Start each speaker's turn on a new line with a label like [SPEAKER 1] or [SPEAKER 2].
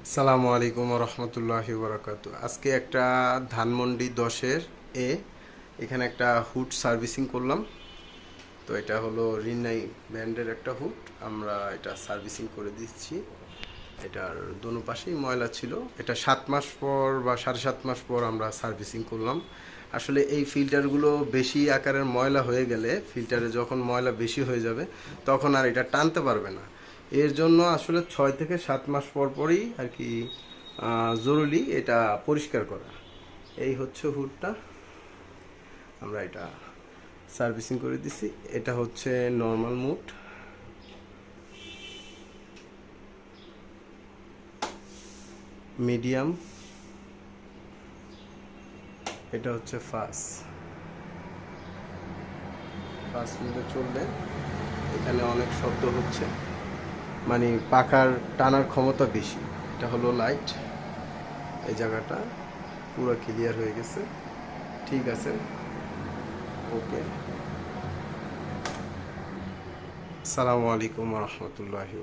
[SPEAKER 1] সালামু আলাইকুম রহমতুল্লাহি বারাকাতু। আজকে একটা ধানমন্ডি 10-এর এখানে একটা হুড সার্ভিসিং করলাম। তো এটা হলো রিনাই ব্র্যান্ডের একটা হুড। আমরা এটা সার্ভিসিং করে দিচ্ছি। এটার দোনো পাশেই ময়লা ছিল। এটা 7 মাস পর বা 7.5 মাস পর আমরা সার্ভিসিং করলাম। আসলে এই ফিল্টারগুলো বেশি আকারের ময়লা হয়ে গেলে, ফিল্টারে যখন ময়লা বেশি হয়ে যাবে তখন আর এটা টানতে পারবে না। এর জন্য আসলে 6 থেকে 7 মাস পর পরই আর কি জরুরি এটা পরিষ্কার করা। এই হচ্ছে হুডটা, আমরা এটা সার্ভিসিং করে দিছি। এটা হচ্ছে নর্মাল মুড, মিডিয়াম, এটা হচ্ছে ফাস্ট। ফাস্ট মোডে চললে এখানে অনেক শব্দ হচ্ছে, মানে পাখার টানার ক্ষমতা বেশি। এটা হলো লাইট, এই জায়গাটা পুরো ক্লিয়ার হয়ে গেছে। ঠিক আছে, ওকে। আসসালামু আলাইকুম রহমতুল্লাহি